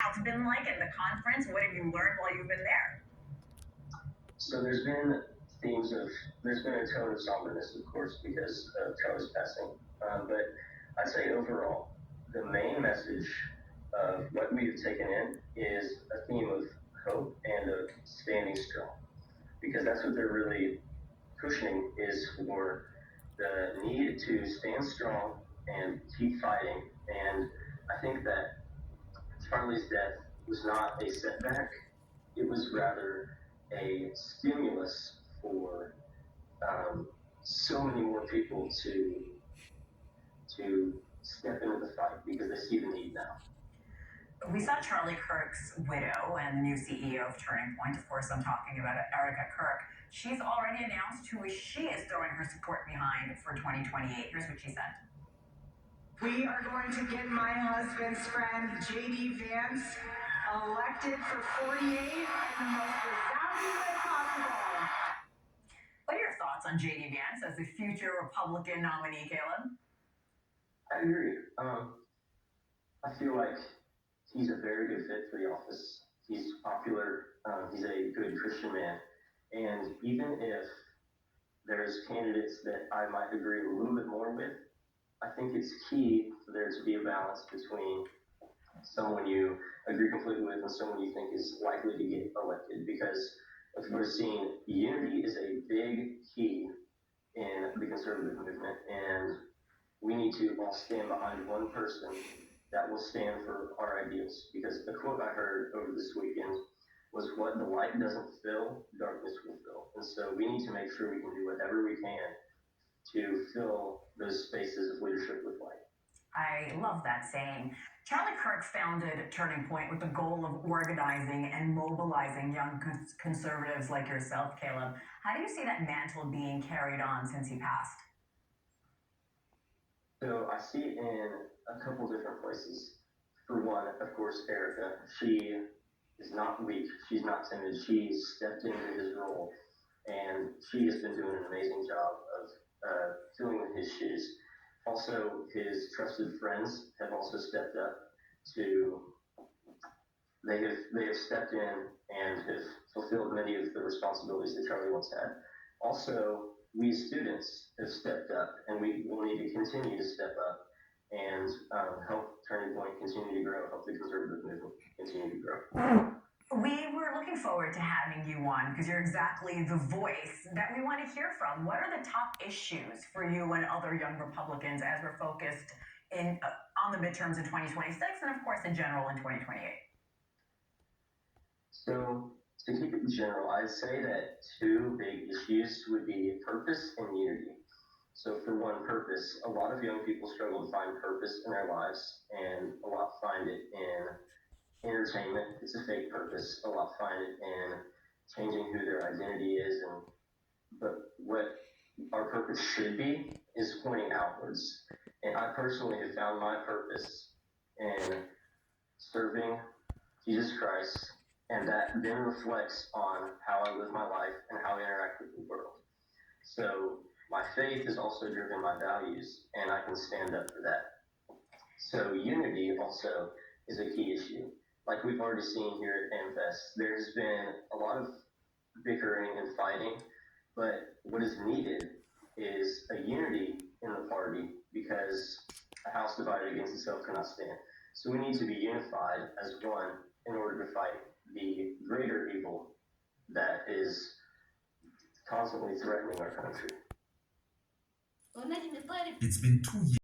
turnout's been like at the conference? What have you learned while you've been there? So there's been a tone of somberness, of course, because of Charlie's passing. But I'd say overall, the main message of what we've taken in is a theme of hope and of standing strong, because that's what they're really pushing is for the need to stand strong and keep fighting. And I think that Charlie's death was not a setback, it was rather a stimulus for so many more people to step into the fight because they see the need now. We saw Charlie Kirk's widow and the new CEO of Turning Point. Of course, I'm talking about Erica Kirk. She's already announced who she is throwing her support behind for 2028. Here's what she said. We are going to get my husband's friend, J.D. Vance, elected for 48 in the most resounding way possible. What are your thoughts on J.D. Vance as the future Republican nominee, Caleb? I agree. I feel like he's a very good fit for the office. He's popular. He's a good Christian man. And even if there's candidates that I might agree a little bit more with, I think it's key for there to be a balance between someone you agree completely with and someone you think is likely to get elected. Because if we're seeing unity is a big key in the conservative movement, and we need to all stand behind one person that will stand for our ideals. Because the quote I heard over this weekend was, what the light doesn't fill, darkness will fill. And so we need to make sure we can do whatever we can to fill those spaces of leadership with light. I love that saying. Charlie Kirk founded Turning Point with the goal of organizing and mobilizing young conservatives like yourself, Caleb. How do you see that mantle being carried on since he passed? So I see it in a couple different places. For one, of course, Erica. She is not weak. She's not timid. She stepped into his role, and she has been doing an amazing job of filling in his shoes. Also, his trusted friends have also stepped up to. They have stepped in and have fulfilled many of the responsibilities that Charlie once had. Also, we students have stepped up, and we will need to continue to step up and help Turning Point continue to grow, help the conservative movement continue to grow. We were looking forward to having you on because you're exactly the voice that we want to hear from. What are the top issues for you and other young Republicans as we're focused on the midterms in 2026 and, of course, in general in 2028? So, to keep it general, I'd say that two big issues would be purpose and unity. So for one, purpose, a lot of young people struggle to find purpose in their lives, and a lot find it in entertainment. It's a fake purpose. A lot find it in changing who their identity is, but what our purpose should be is pointing outwards. And I personally have found my purpose in serving Jesus Christ, and that then reflects on how I live my life and how I interact with the world. So my faith has also driven my values, and I can stand up for that. So unity also is a key issue. Like we've already seen here at AmFest, there's been a lot of bickering and fighting, but what is needed is a unity in the party, because a house divided against itself cannot stand. So we need to be unified as one in order to fight the greater evil that is constantly threatening our country. It's been 2 years.